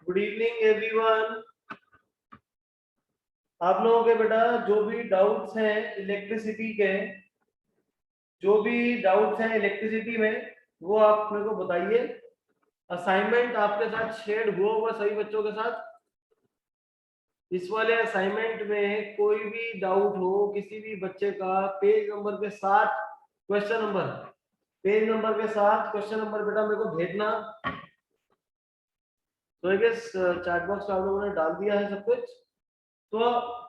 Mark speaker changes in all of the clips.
Speaker 1: Good evening everyone. आप लोगों के बेटा जो भी डाउट्स हैं इलेक्ट्रिसिटी के, जो भी डाउट्स हैं इलेक्ट्रिसिटी में, वो आप मेरे को बताइए। असाइनमेंट आपके साथ शेयर हुआ होगा सभी बच्चों के साथ। इस वाले असाइनमेंट में कोई भी डाउट हो किसी भी बच्चे का, पेज नंबर के साथ क्वेश्चन नंबर, पेज नंबर के साथ क्वेश्चन नंबर बेटा मेरे को भेजना। तो आई गेस चैट बॉक्स में आप लोगों ने डाल दिया है सब कुछ। तो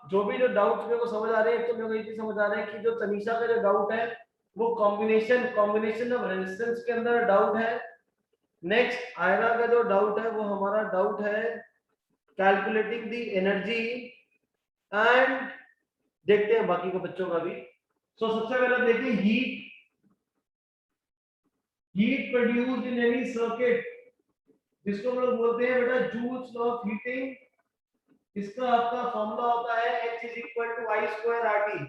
Speaker 1: जो भी जो डाउट मेरे को समझ आ रहे हैं, तो मेरे को ये चीज समझ आ रहा है कि जो तनीषा का जो डाउट है वो कॉम्बिनेशन ऑफ रेजिस्टेंस के अंदर डाउट है। नेक्स्ट आयरा का जो डाउट है वो हमारा डाउट है कैलकुलेटिंग द एनर्जी। एंड देखते हैं बाकी के बच्चों का भी। तो सबसे पहले देखिए heat produced in any circuit, जिसको हम लोग बोलते हैं बेटा जूल्स लॉ ऑफ हीटिंग। इसका आपका फॉर्मूला होता है H is equal to I square R T.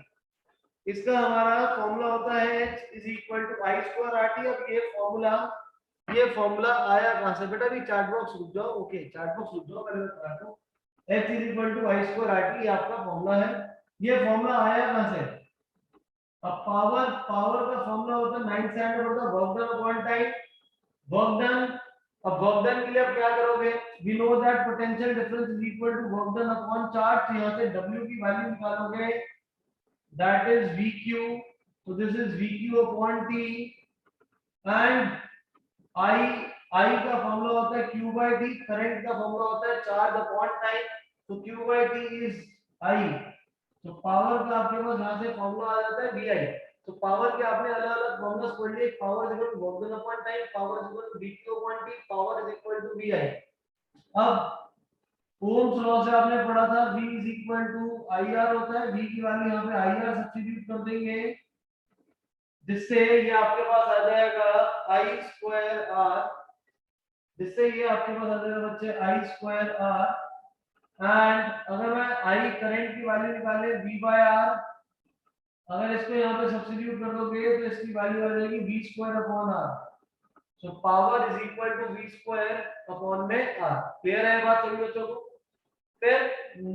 Speaker 1: इसका हमारा फॉर्मूला होता है H is equal to I square R T. अब ये फॉर्मूला आया कहां से बेटा? भी चार्ट बॉक्स रुक जाओ। ओके चार्ट बॉक्स रुक जाओ, पहले बता दो। H is equal to I square R T आपका फॉर्मूला है। ये फॉर्मूला आया कहां से? अब पावर का फॉर्मूला होता है 9 से अंडर होता है work done upon time. Work done, अब वर्क डन के लिए आप क्या करोगे? We know that potential difference is equal to work done upon charge. तो यहां से W की वैल्यू निकालोगे, दैट इज VQ। तो this is VQ upon T। And I का फॉर्मूला होता है Q बाय T। करंट का फॉर्मूला होता है चार्ज अपॉन टाइम। तो Q by T is I। तो पावर का आपके पास यहां से फॉर्मूला आ जाता है VI। तो पावर के आपने अलग अलग फॉर्मूलास पढ़ लिए। Power is equal to work done upon time, power is equal to VQ upon T, power is equal to VI। अब ओम्स लॉ से आपने पढ़ा था V is equal to IR होता है। V की वैल्यू यहां पे IR सब्स्टिट्यूट कर देंगे, जिससे ये आपके पास आ जाएगा I स्क्वायर R। जिससे ये आपके पास आ जाएगा बच्चे I स्क्वायर R। एंड अगर मैं I करंट की वैल्यू निकाले V बाय R, अगर इसको यहाँ पे सब्स्टिट्यूट कर दोगे तो इसकी वैल्यू आ जाएगी V square upon R। So power is equal to V square upon में R। क्लियर है बात सभी बच्चों को? फिर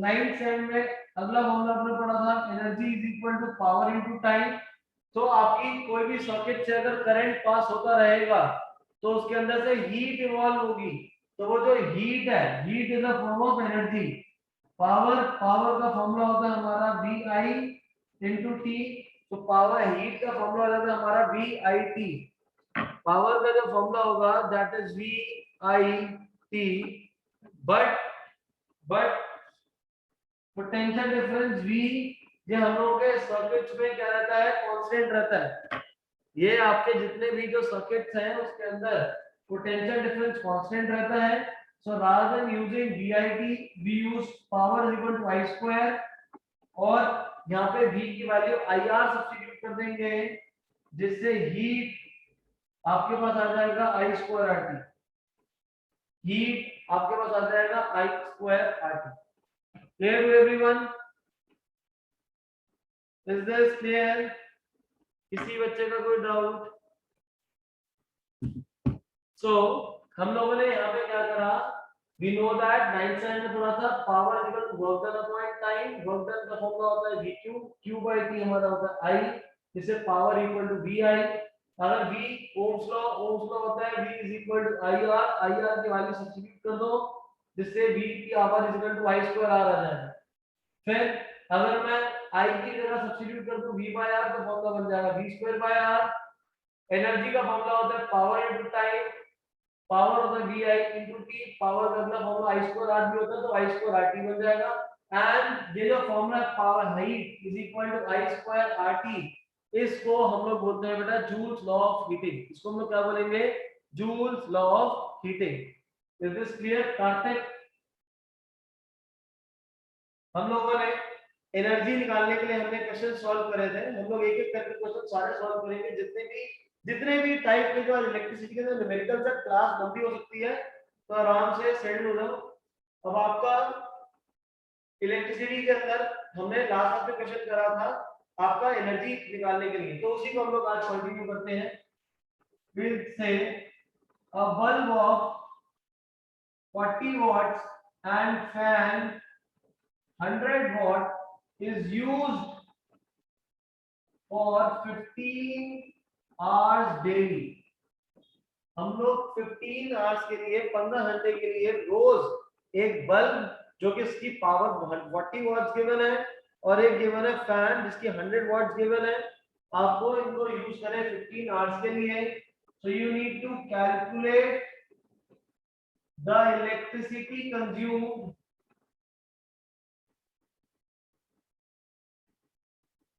Speaker 1: 9th सेम में अगला फॉर्मूला आपने पढ़ा था energy is equal to power into time. तो आपकी कोई भी सर्किट से अगर करंट पास होता रहेगा तो उसके अंदर से हीट इवॉल्व होगी। तो वो जो हीट है, heat is a form of energy. Power का फॉर्मूला होता है हमारा VI इनटू T। तो पावर हीट का फॉर्मूला होता है हमारा VIT। पावर का जो फॉर्मूला होगा that is VIT। But potential difference V, ये हम लोगों के सर्किट्स में क्या रहता है? कांस्टेंट रहता है। ये आपके जितने भी जो सर्किट्स हैं उसके अंदर पोटेंशियल डिफरेंस कांस्टेंट रहता है। So rather than using VIT we use power is equal to I square, और यहाँ पे V की वैल्यू IR सब्स्टिट्यूट कर देंगे, जिससे हीट आपके पास आ जाएगा I स्क्वायर RT। हीट आपके पास आ जाएगा I square RT। Clear to everyone? Is this clear? किसी बच्चे का कोई डाउट? सो हम लोगों ने यहाँ पे क्या करा? We know that 9th standard में पढ़ा था power is equal to work done upon time. Work done का फॉर्मूला होता है VQ, Q बाय T हमारा होता है I, जिससे पावर इक्वल टू VI। अगर V ओम्स लॉ होता है V is equal to IR की वैल्यू सब्स्टिट्यूट कर दो, जिससे V की power is equal to I square R आ जाएगा। फिर अगर मैं I की जगह सब्स्टिट्यूट कर दूं V बाय R, तो फॉर्मूला बन जाएगा V square by R। Energy का फॉर्मूला होता है पावर इनटू टाइम। पावर होता है VI इनटू T। पावर का मतलब फॉर्मूला I स्क्वायर R भी होता है, तो I स्क्वायर RT बन जाएगा। एंड ये जो formula power heat is equal to I square RT, इसको हम लोग बोलते हैं बेटा जूल्स लॉ ऑफ हीटिंग। इसको हम लोग क्या बोलेंगे? Joules law of heating. Is this clear Kartik? हम लोगों ने एनर्जी निकालने के लिए हमने क्वेश्चन सॉल्व करे थे। हम लोग एक एक करके क्वेश्चन सारे सॉल्व करेंगे। जितने भी टाइप के जो इलेक्ट्रिसिटी के अंदर न्यूमेरिकल से क्लास लंबी हो सकती है, तो आराम से सेंड हो जाओ। अब आपका इलेक्ट्रिसिटी के अंदर हमने लास्ट में क्वेश्चन करा था आपका एनर्जी निकालने के लिए, तो उसी को हम लोग आज कंटिन्यू करते हैं। Will say a bulb of 40 watts and fan 100 watt is used for 15 hours daily. हम लोग 15 आवर्स के लिए 15 घंटे के लिए रोज एक बल्ब जो कि इसकी पावर 40 वॉट्स गिवन है और एक गिवन है फैन जिसकी 100 वॉट्स गिवन है, आपको इनको यूज करें 15 आवर्स के लिए. So you need to calculate the electricity consumed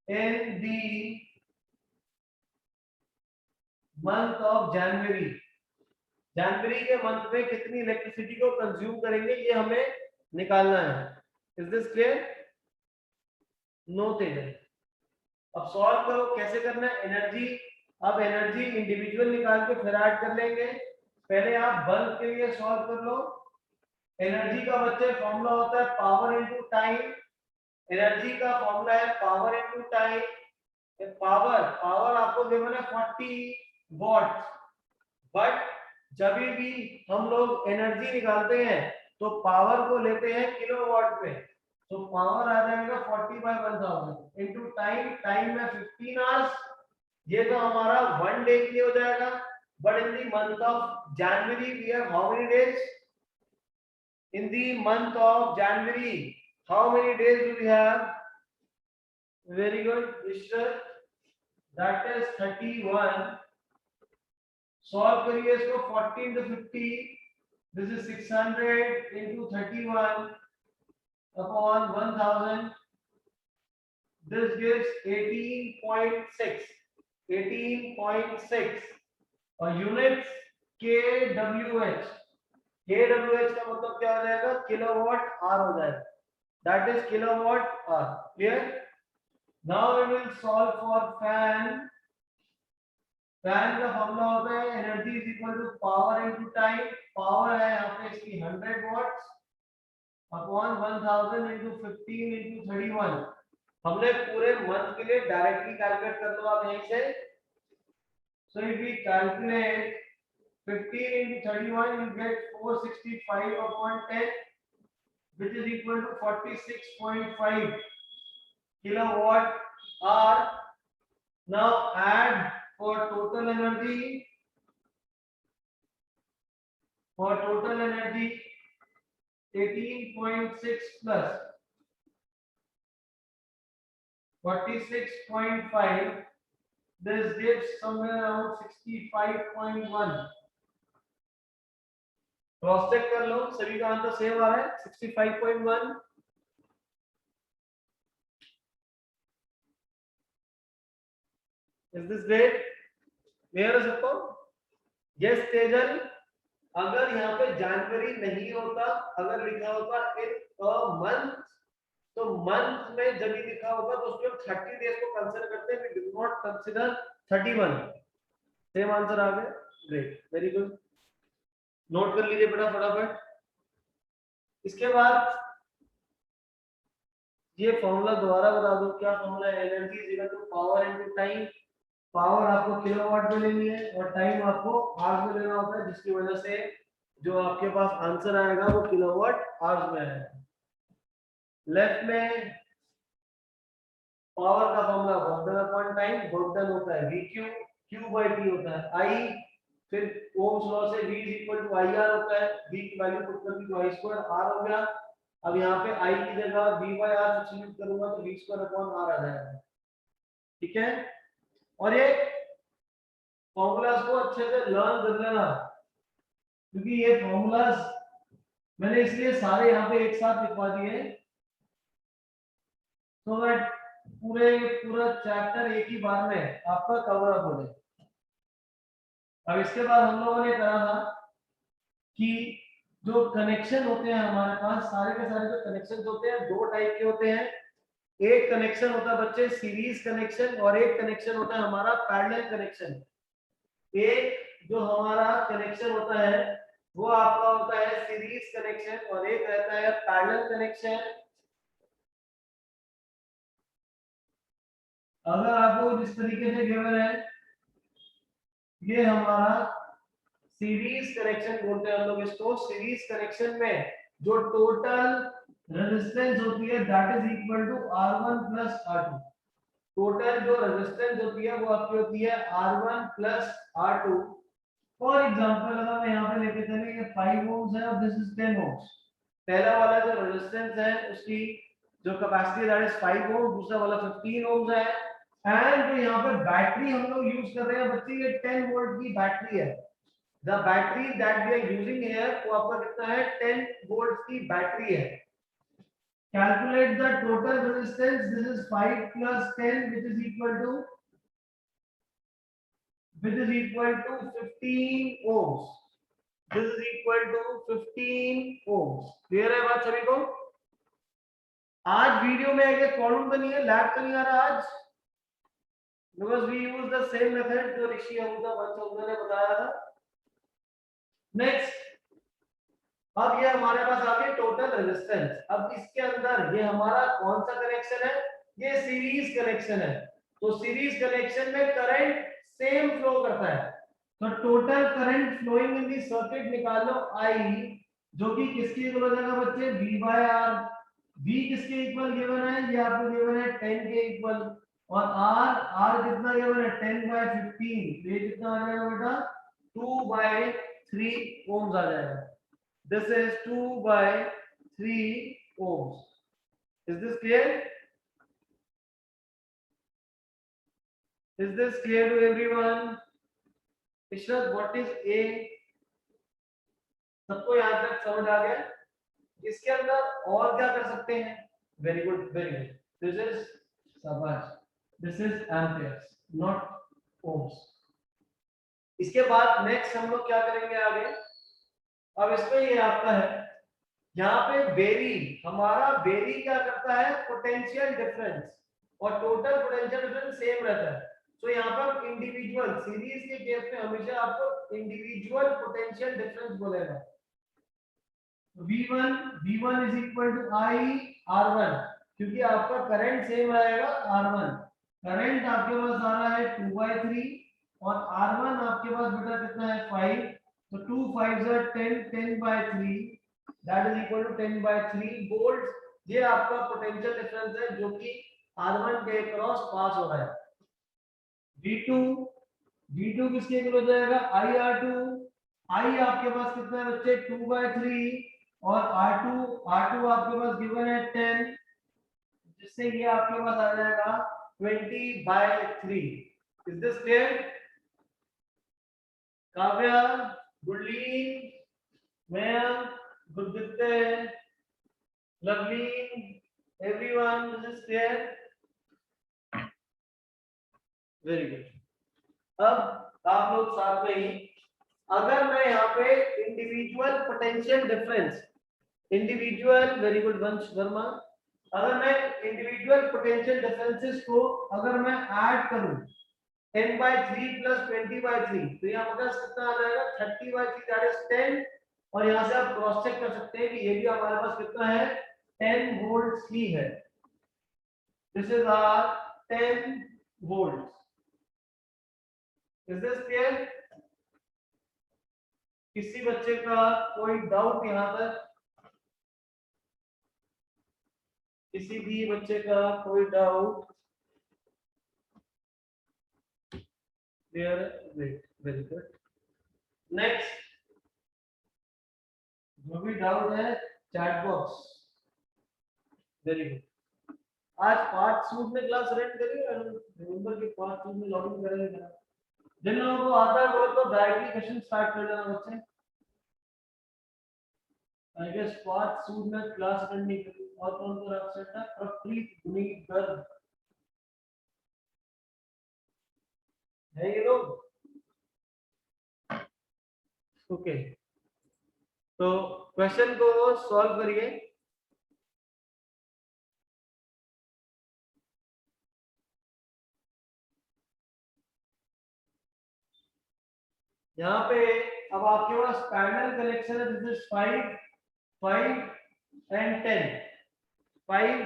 Speaker 1: in the month of January. जनवरी के मंथ में कितनी इलेक्ट्रिसिटी को कंज्यूम करेंगे ये हमें निकालना है. Is this clear? No Tejal. अब सॉल्व करो. कैसे करना है? एनर्जी. अब एनर्जी इंडिविजुअल निकाल के फिर ऐड कर लेंगे. पहले आप बल्ब के लिए सॉल्व कर लो. एनर्जी का बच्चे फॉर्मूला होता है पावर इनटू टाइम. एनर्जी का फॉर्मूला है पावर इनटू टाइम. पावर आपको गिवन है 40 वॉट. बट जब भी हम लोग एनर्जी निकालते हैं तो पावर को लेते हैं किलोवाट में. तो पावर आ जाएगा 40/1000 इनटू टाइम. टाइम में 15 आवर्स. ये तो हमारा 1 डे के लिए हो जाएगा. But in the month of January we have how many days? In the month of January how many days do we have? Very good mister. That is 31. Solve करिए इसको. 40 into 50, this is 600 into 31 upon 1000. This gives 18.6. 18.6 और units kWh. kWh का मतलब क्या हो जाएगा? Kilowatt hour हो जाएगा. That is kilowatt hour. Clear? Now we will solve for fan. Fan का फॉर्मूला होता है energy is equal to power into time. Power है यहाँ पे इसकी 100 वॉट्स अपॉन 1000 इनटू 15 इनटू 31. हमने पूरे मंथ के लिए डायरेक्टली कैलकुलेट कर लो आप यहीं से. So if we calculate 15 into 31 you get 465 upon 10 which is equal to 46.5 kilowatt hour. Now add for total energy. For total energy 18.6 plus 46.5. This gives somewhere around 65.1. Cross check कर लो. सभी का answer same आ रहा है 65.1. Is this great? Clear है सबको? Yes Tejal. अगर यहाँ पे जनवरी नहीं होता, अगर लिखा होता इन अ मंथ, तो मंथ में जब भी लिखा होगा तो उसमें 30 डेज को कंसीडर करते हैं. We do not consider 31. Same answer आ गया. ग्रेट. Very good. नोट कर लीजिए बेटा फटाफट. इसके बाद ये फॉर्मूला दोबारा बता दो. क्या फॉर्मूला है? Energy is equal to power into time. Power आपको किलोवाट में लेनी है और टाइम आपको आवर्स में लेना होता है, जिसकी वजह से जो आपके पास आंसर आएगा वो किलोवाट आवर्स में आएगा. लेफ्ट में पावर का formula work done upon time. Work done होता है VQ. Q by T होता है I. फिर ओम्स लॉ से V is equal to IR होता है. V की वैल्यू पुट कर दी तो I स्क्वायर R हो गया. अब यहाँ पे I की जगह V by R सब्स्टिट्यूट करूंगा तो V स्क्वायर अपॉन R आ जाएगा. ठीक है? और ये फॉर्मूलास को अच्छे से लर्न कर लेना, क्योंकि ये फॉर्मूलास मैंने इसलिए सारे यहाँ पे एक साथ लिखवा दिए तो दैट पूरा चैप्टर एक ही बार में आपका कवर अप हो जाए. अब इसके बाद हम लोगों ने कहा था कि जो कनेक्शन होते हैं हमारे पास, सारे के सारे जो कनेक्शन होते हैं दो टाइप के होते हैं. एक कनेक्शन होता है बच्चे सीरीज कनेक्शन और एक कनेक्शन होता है हमारा पैरेलल कनेक्शन. एक जो हमारा कनेक्शन होता है वो आपका होता है सीरीज कनेक्शन और एक रहता है पैरेलल कनेक्शन. अगर आपको जिस तरीके से गिवन है ये हमारा सीरीज कनेक्शन बोलते हैं हम लोग इसको। सीरीज कनेक्शन में जो टोटल रेजिस्टेंस होती है that is equal to R1 plus R2। Total जो रेजिस्टेंस होती है वो आपकी होती है R1 plus R2। For example अगर मैं यहाँ पे लेके चले ये 5 ओम्स है और दिस इज 10 ओम्स। पहला वाला जो रेजिस्टेंस है उसकी जो कैपेसिटी दैट इज 5 ओम, दूसरा वाला 15 ओम्स है। एंड जो यहाँ पे बैटरी हम लोग यूज कर रहे हैं बच्चे ये 10 वोल्ट की बैटरी है। The battery that we are using here वो आपका कितना है 10 वोल्ट की बैटरी है। Calculate the total resistance, this is 5 plus 10 which is equal to 15 ohms। This is equal to 15 ohms। Clear है बात सभी को? आज वीडियो में एक प्रॉब्लम तो नहीं है, लैब तो नहीं आ रहा आज, because we use the same method जो ऋषि अहूजा वंश ने बताया था। नेक्स्ट, अब ये हमारे पास आ गई टोटल रेजिस्टेंस। अब इसके अंदर ये हमारा कौन सा कनेक्शन है? ये सीरीज कनेक्शन है। तो सीरीज कनेक्शन में करंट सेम फ्लो करता है। तो total current flowing in the circuit निकालो I, जो कि किसके इक्वल हो जाएगा बच्चे? V by R। V किसके इक्वल गिवन है? ये आपको गिवन है 10 के इक्वल। और R कितना गिवन है? 10 by 15। ये कितना आ जाएगा बेटा? 2 by 3 ohms आ जाएगा। This is 2 by 3 ohms। Is this clear? Is this clear to everyone? Ishraf, what is A? सबको यहाँ तक समझ आ गया? इसके अंदर और क्या कर सकते हैं? Very good, very good. This is शाबाश, this is amperes not ohms. इसके बाद नेक्स्ट हम लोग क्या करेंगे आगे? अब इसमें ये आपका है यहाँ पे बेरी, हमारा बेरी क्या करता है? पोटेंशियल डिफरेंस, और टोटल पोटेंशियल डिफरेंस सेम रहता है। तो यहाँ पर इंडिविजुअल, सीरीज के केस में हमेशा आपको इंडिविजुअल पोटेंशियल डिफरेंस बोलेगा। V1 is equal to I R1, क्योंकि आपका करंट सेम रहेगा R1। करंट आपके पास आ रहा है 2/3 और R1 आपके पास बेटा कितना है 5। तो 2 5s are 10, 10/3 that is equal to 10/3 volt. ये आपका पोटेंशियल डिफरेंस है जो कि R1 के क्रॉस पास हो रहा है। V2 किसके इक्वल हो जाएगा? IR2। I आपके पास कितना है बच्चे? 2/3 और R2 आपके पास गिवन है 10, जिससे ये आपके पास आ जाएगा 20/3। Is this clear? Kavya, Gurleen, Mayank, गुरदीप्ते, Lovleen, everyone, this is clear? Very good. अब आप लोग साथ में ही, अगर मैं यहाँ पे individual potential difference, individual, very good वंश वर्मा, अगर मैं इंडिविजुअल पोटेंशियल डिफरेंसेस को अगर मैं ऐड करूं 10/3 प्लस 20/3, तो यहाँ पर कितना आ जाएगा? 30/3 दैट इज 10। और यहाँ से आप क्रॉस चेक कर सकते हैं कि ये भी हमारे पास कितना है? 10 वोल्ट्स ही है। This is our 10 volts. Is this clear? किसी बच्चे का कोई डाउट यहाँ तक? किसी भी बच्चे का कोई डाउट? क्लियर है? Very good. नेक्स्ट, जो भी डाउट है चैट बॉक्स। Very good. आज पार्ट सूट में क्लास अटेंड करिए, नवंबर के पार्ट सूट में लॉगिन करेंगे। जिन लोगों को आता है वो तो डायरेक्टली क्वेश्चन स्टार्ट कर लेना बच्चे। आई गेस पार्ट सूट में क्लास अटेंड नहीं करी। और कौन कौन एब्सेंट है? प्रप्रीत, गुनीत, गर्ग है ये लोग? ओके, तो क्वेश्चन को सॉल्व करिए। यहाँ पे अब आपके पास पैरेलल कनेक्शन है, दिस इज 5 5 एंड 10, 5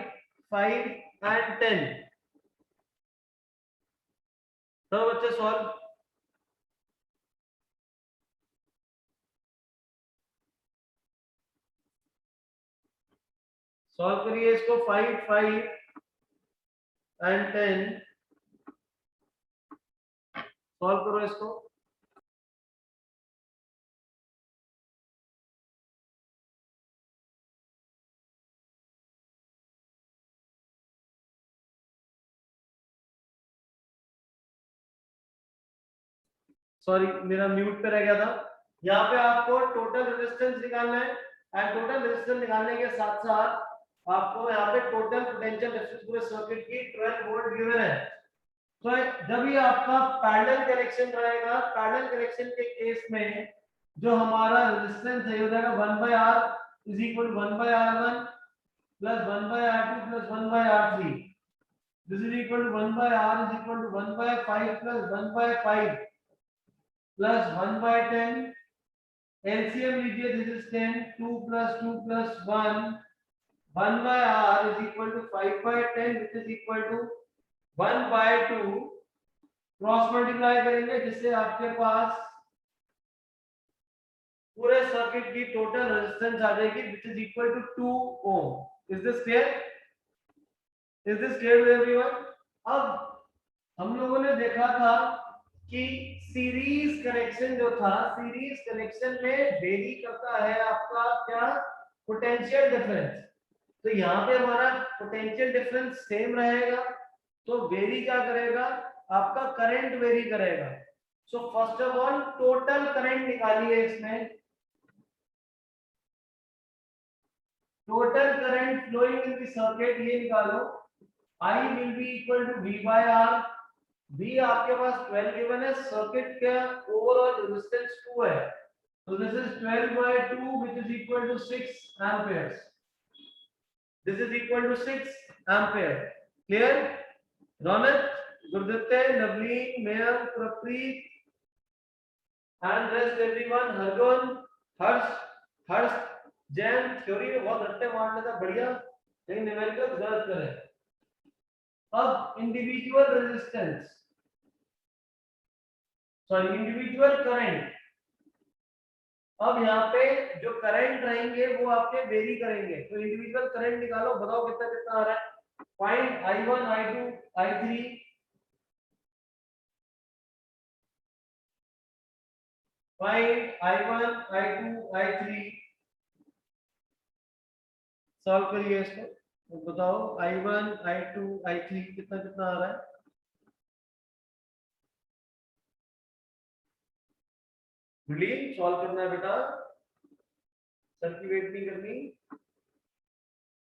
Speaker 1: 5 एंड 10। तो बच्चे सॉल्व। सॉल्व करिए इसको 5 5 एंड 10 सॉल्व करो इसको। सॉरी मेरा म्यूट पे रह गया था। यहाँ पे आपको टोटल रेजिस्टेंस निकालना है एंड टोटल रेजिस्टेंस निकालने के साथ साथ आपको यहाँ पे टोटल पोटेंशियल डिफरेंस पूरे सर्किट की 12 वोल्ट गिवन है। तो जब ये आपका पैरेलल कनेक्शन रहेगा, पैरेलल कनेक्शन के केस में जो हमारा रेजिस्टेंस है हो जाएगा 1/R is equal to 1/R1 plus 1/R2 plus 1/R3। This is equal to 1/R is equal to 1/5 plus 1/5 plus 1/10। LCM लीजिए, this is 10 2 plus 2 plus 1 1/R is equal to 5/10 which is equal to 1/2। Cross multiply करेंगे जिससे आपके पास पूरे circuit की total resistance आ जाएगी which is equal to 2 ohm. Is this clear? Is this clear to everyone? अब हम लोगों ने देखा था कि सीरीज कनेक्शन जो था, सीरीज कनेक्शन में वेरी करता है आपका क्या? Potential difference. तो यहाँ पे हमारा पोटेंशियल डिफरेंस सेम रहेगा, तो वेरी क्या करेगा? आपका करंट वेरी करेगा। So first of all total current निकालिए इसमें। Total current flowing in the circuit ये निकालो। I will be equal to V by R। V आपके पास 12 गिवन है, सर्किट का ओवरऑल रेजिस्टेंस 2 है, so this is 12 by 2 which is equal to 6 amperes। this is equal to 6 ampere। clear? Raunak, गुरदत्ते, नवलीन, मेयर, प्रप्रीत and rest everyone, हरगोन, हर्ष, हर्ष, Jain theory में बहुत रट्टे मारने था बढ़िया, लेकिन न्यूमेरिकल गलत करे। अब individual resistance, sorry individual current. अब यहाँ पे जो करंट रहेंगे वो आपके वेरी करेंगे, तो इंडिविजुअल करंट निकालो, बताओ कितना कितना आ रहा है। Find I1 I2 I3। Find I1 I2 I3। Solve करिए इसको, तो बताओ I1 I2 I3 कितना कितना आ रहा है। गुरलीन सॉल्व करना है बेटा, सर की वेट नहीं करनी।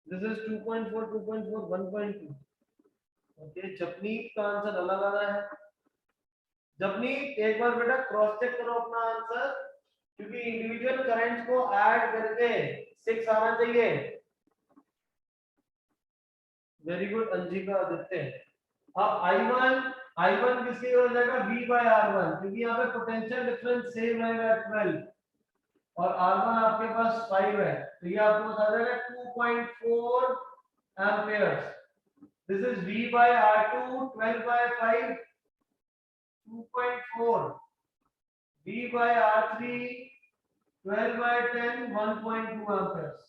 Speaker 1: This is 2.4 2.4 1.2। ओके, जपनीत का आंसर अलग आ रहा है। जपनीत एक बार बेटा क्रॉस चेक करो अपना आंसर, क्योंकि इंडिविजुअल करंट्स को ऐड करके 6 आना चाहिए। Very good Anjika Aditya. अब I1 किसकी हो जाएगा? V by R1, क्योंकि यहाँ पे पोटेंशियल डिफरेंस सेम रहेगा 12 और R1 आपके पास 5 है, तो ये आपके पास आ जाएगा 2.4 amperes. This is V by R2 12 by 5 2.4, V by R3 12 by 10 1.2 amperes।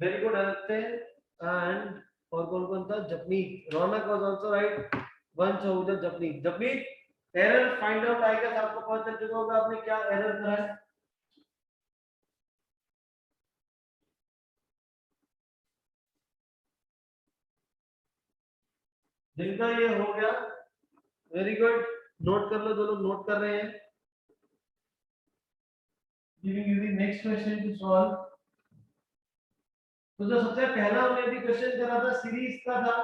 Speaker 1: Very good Aditya. And और कौन कौन था? जपनीत, रौनक वाज आल्सो राइट, वंश आहूजा, जपनीत। जपनीत एरर फाइंड आउट आएगा, आपको पता चल चुका होगा आपने क्या एरर करा है। जिनका ये हो गया वेरी गुड, नोट कर लो, जो लोग नोट कर रहे हैं। Giving you the next question to solve. तो जो सबसे पहला हमने अभी क्वेश्चन करा था सीरीज का था,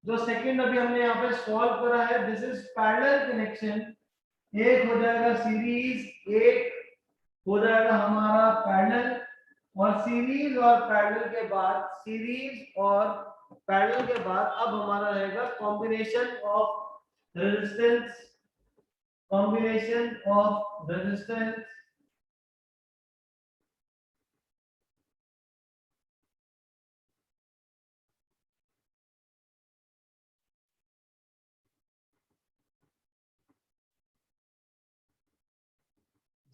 Speaker 1: जो सेकंड अभी हमने यहाँ पे सॉल्व करा है, दिस इज पैरेलल कनेक्शन। एक हो जाएगा सीरीज, एक हो जाएगा हमारा पैरेलल, और सीरीज और पैरेलल के बाद, सीरीज और पैरेलल के बाद अब हमारा रहेगा combination of resistance, combination of resistance.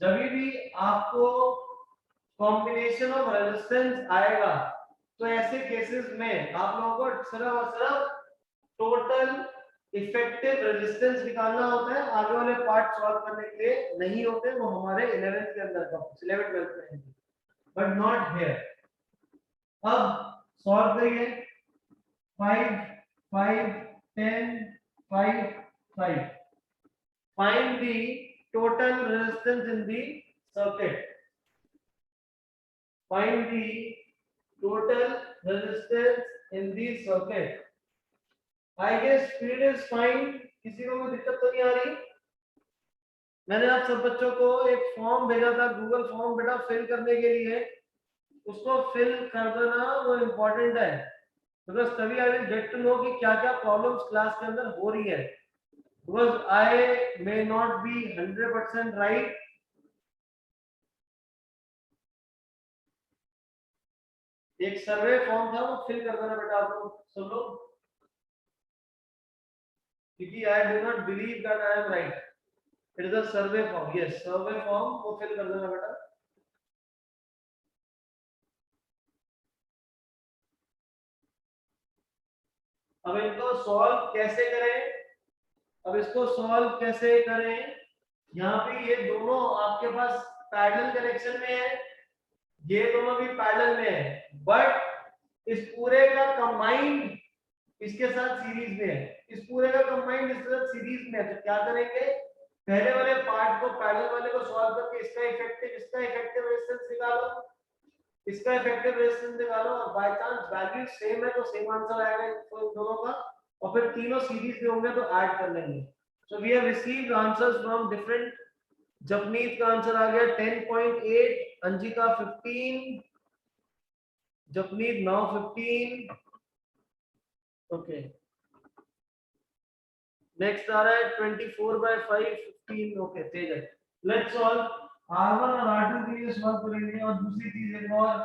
Speaker 1: जब भी आपको कॉम्बिनेशन ऑफ रेजिस्टेंस आएगा तो ऐसे केसेस में आप लोगों को सिर्फ और सिर्फ टोटल इफेक्टिव रेजिस्टेंस निकालना होता है, आगे वाले पार्ट सॉल्व करने के लिए नहीं होते, वो हमारे 11th के अंदर का 11th 12th में, बट नॉट हियर। अब सॉल्व करिए, 5 5 10 5 5, find the total resistance in the circuit, find the total resistance in the circuit। I guess speed is fine, किसी को कोई दिक्कत तो नहीं आ रही। मैंने आप सब बच्चों को एक फॉर्म भेजा था, गूगल फॉर्म बेटा फिल करने के लिए, उसको फिल कर देना, वो इम्पोर्टेंट है, बिकॉज तभी I will get to know कि क्या क्या प्रॉब्लम्स क्लास के अंदर हो रही है, because I may not be 100% right. एक सर्वे फॉर्म था, वो फिल कर देना बेटा आप लोग सब लोग, क्योंकि I do not believe that I am right. It is a survey form, yes survey form, वो फिल कर देना बेटा। अब इनको सॉल्व कैसे करें, अब इसको सॉल्व कैसे करें, यहाँ पे ये दोनों आपके पास पैरेलल कनेक्शन में है, ये दोनों भी पैरेलल में है, बट इस पूरे का कंबाइंड इसके साथ सीरीज में है, इस पूरे का कंबाइंड इसके साथ सीरीज में है। तो क्या करेंगे, पहले वाले पार्ट को पैरेलल वाले को सॉल्व करके इसका इफेक्टिव रेजिस्टेंस निकालो, इसका इफेक्टिव रेजिस्टेंस निकालो, और बाय चांस वैल्यू सेम है तो सेम आंसर आएगा इन दोनों का, और फिर तीनों सीरीज में होंगे तो ऐड कर लेंगे। So we have received answers from different. Japneet का आंसर आ गया 10.8, Anjika 15, Japneet now 15, okay. Next आ रहा है 24/5 15, ओके तेज है। लेट्स सॉल्व R1 और R2 के लिए सॉल्व करेंगे। और दूसरी चीज एक और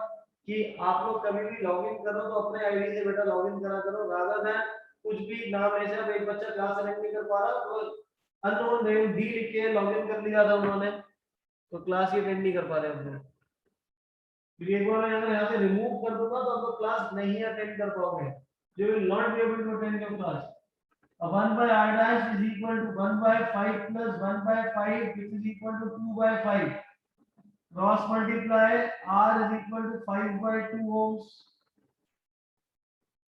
Speaker 1: कि आप लोग कभी भी लॉगिन करो तो अपने आईडी से बेटा लॉगिन करा करो, रादर देन कुछ भी नाम ऐसे, अब एक बच्चा क्लास अटेंड नहीं कर पा रहा तो अननोन नेम डी लिख के लॉगिन कर लिया था उन्होंने, तो क्लास ही अटेंड नहीं कर पा रहे अपने। फिर एक बार अगर यहाँ से रिमूव कर दूंगा तो आप लोग क्लास नहीं अटेंड कर पाओगे, you will not be able to attend your class. 1 by r dash is equal to 1 by 5 plus 1 by 5, which is equal to 2 by 5. Cross multiply, r is equal to 5 by 2 ohms.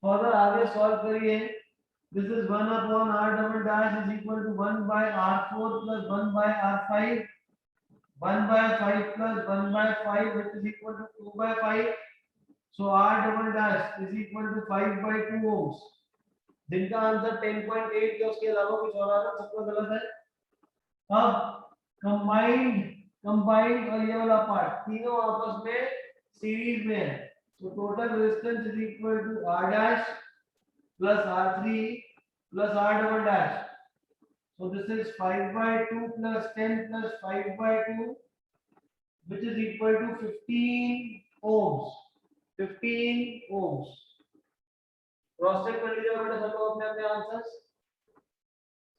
Speaker 1: Further आगे solve करिए, this is 1 upon r double dash is equal to 1 by r4 plus 1 by r5, 1 by 5 plus 1 by 5, which is equal to 2 by 5. So r double dash is equal to 5 by 2 ohms. जिनका answer 10.8 के उसके अलावा कुछ और आ रहा है, सबका गलत है। अब कंबाइंड और ये वाला पार्ट तीनों आपस में सीरीज में है, तो total resistance is equal to r dash plus r3 plus r double dash, so this is 5 by 2 plus 10 plus 5 by 2, which is equal to 15 ohms, 15 ohms। Cross check कर लीजिए बेटा सब लोग अपने अपने आंसर्स,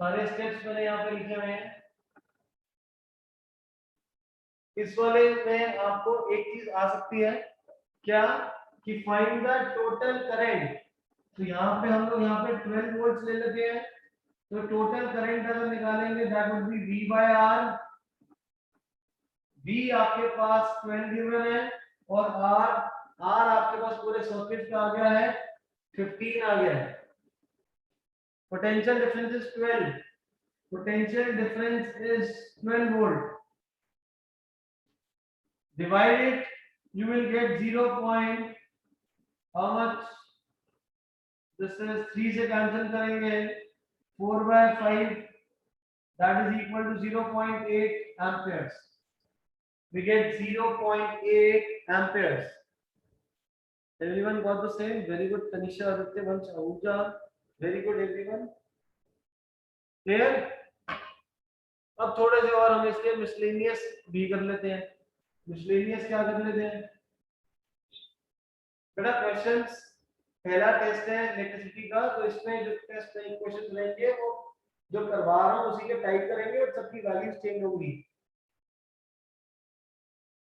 Speaker 1: सारे स्टेप्स मैंने यहाँ पे लिखे हुए हैं। इस वाले में आपको एक चीज आ सकती है क्या, कि फाइंड द टोटल करंट। तो यहाँ पे हम लोग यहाँ पे 12 वोल्ट्स ले लेते हैं, तो टोटल करंट अगर निकालेंगे that would be V by R। V आपके पास 12 गिवन है, और R आपके पास पूरे सर्किट का आ गया है 15 आ गया है। Potential difference is 12. Potential difference is 12 volt. Divide it, you will get 0. How much? This is 3 से cancel करेंगे, 4 by 5, that is equal to 0.8 amperes. We get 0.8 amperes. Everyone got the same? Very good, Tanisha, Aditya, Vansh, Ahuja. Very good, everyone. Clear? अब थोड़े से और हम इसके miscellaneous भी कर लेते हैं। मिसलेनियस क्या कर लेते हैं बेटा, क्वेश्चंस पहला टेस्ट है इलेक्ट्रिसिटी का, तो इसमें जो टेस्ट क्वेश्चंस रहेंगे वो जो करवा रहा हूं उसी के टाइप करेंगे और सबकी वैल्यूज चेंज होंगी।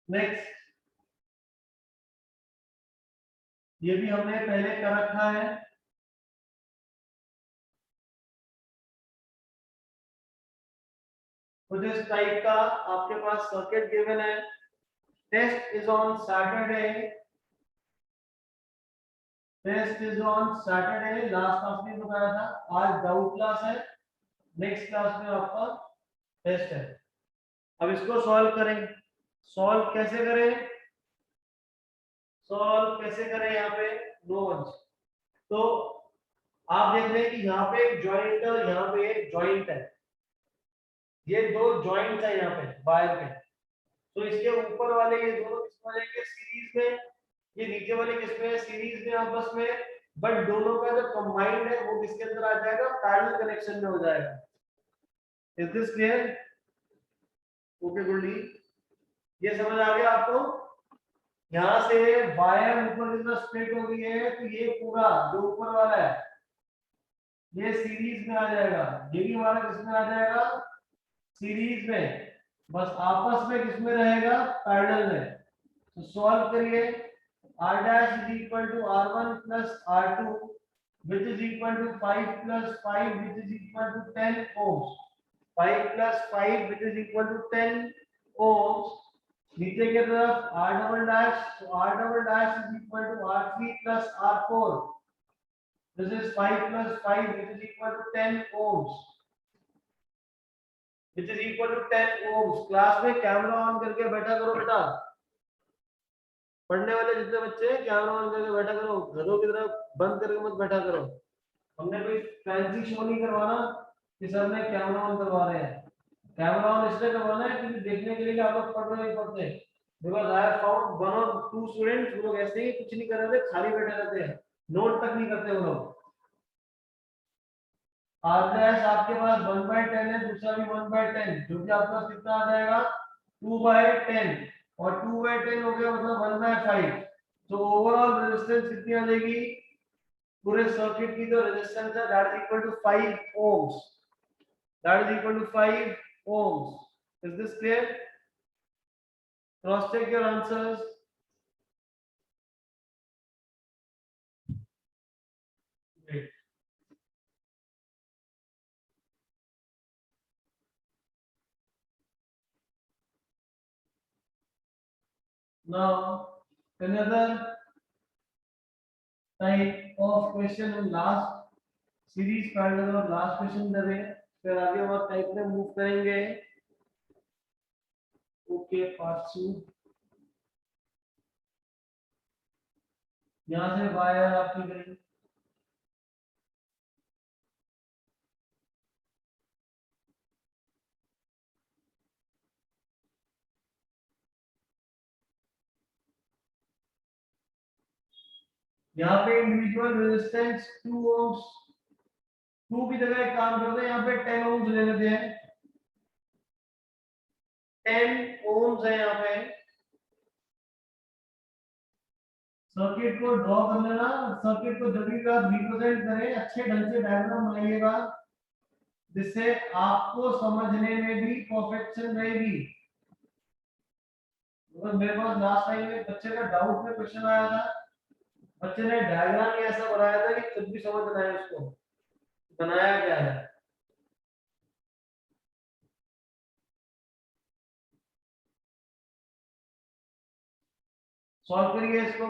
Speaker 1: नेक्स्ट, ये भी हमने पहले कर रखा है। कुछ इस टाइप का आपके पास सर्किट गिवन है। Test is on Saturday. Test is on Saturday. Last class में बताया था आज डाउट क्लास है, नेक्स्ट क्लास में आपका टेस्ट है। अब इसको सॉल्व करें। सॉल्व कैसे करें? सॉल्व कैसे करें यहाँ पे नो वंस। तो आप देख रहे हैं कि यहाँ पे एक जॉइंट है, यहाँ पे एक जॉइंट है। ये दो जॉइंट्स है यहाँ पे वायर के। तो इसके ऊपर वाले ये दोनों किस में जाएंगे? सीरीज में। ये नीचे वाले किस में है? सीरीज में आपस में। बट दोनों का जो कंबाइंड है वो किसके अंदर आ जाएगा? पैरेलल कनेक्शन में हो जाएगा। Is this clear? ओके गुडी, ये समझ आ गया आपको? यहाँ से वायर ऊपर की तरफ स्प्लिट हो गई है, तो ये पूरा जो ऊपर वाला है ये सीरीज में आ जाएगा, ये भी हमारा किसमें आ जाएगा? सीरीज में। बस आपस में किसमें रहेगा? पैरेलल में। तो सॉल्व करिए। r dash is equal to r1 plus r2 which is equal to 5 plus 5 which is equal to 10 ohms। 5 plus 5 which is equal to 10 ohms। नीचे की तरफ r double dash, so r double dash is equal to r3 plus r4। This is 5 plus 5 which is equal to 10 ohms, which is equal to 10 ohms। Class में camera on करके बैठा करो बेटा। पढ़ने वाले जितने बच्चे हैं कैमरा ऑन करके बैठा करो, घरों की तरफ बंद करके मत बैठा करो। हमने कोई फैंसी शो नहीं करवाना कि सर ने कैमरा ऑन करवा रहे हैं। कैमरा ऑन इसलिए करवाना है क्योंकि देखने के लिए आप लोग पढ़ रहे पढ़ते हैं। Because I have found one और टू स्टूडेंट्स, वो लोग ऐसे ही कुछ नहीं कर रहे थे, खाली बैठे रहते हैं, नोट तक नहीं करते वो लोग। r' आपके पास 1/10 है, दूसरा भी 1/10, जो कि आपका कितना आ जाएगा? 2/10। और 2/10 हो गया मतलब 1/5। तो ओवरऑल रेजिस्टेंस कितनी आ जाएगी? पूरे सर्किट की जो रेजिस्टेंस है that is equal to 5 ohms। That is equal to 5 ohms। Is this clear? Cross check your answers. Great. Now another type of question in last series parallel और last question दे रहे हैं, फिर आगे और टाइप में move करेंगे। Okay पार्टू, यहाँ से वायर आपकी करेंगे। यहाँ पे इंडिविजुअल रेजिस्टेंस 2 ohms, 2 की जगह एक काम करते हैं, यहाँ पे 10 ohms ले लेते हैं। 10 ohms है यहाँ पे। सर्किट को ड्रॉ कर लेना। सर्किट को जब भी आप रिप्रेजेंट करें अच्छे ढंग से डायग्राम बनाइएगा, जिससे आपको समझने में भी परफेक्शन रहेगी। तो मेरे पास लास्ट टाइम में बच्चे का डाउट में क्वेश्चन आया था, बच्चे ने डायग्राम ही ऐसा बनाया था कि खुद भी समझ ना आए उसको बनाया क्या है। सॉल्व करिए इसको।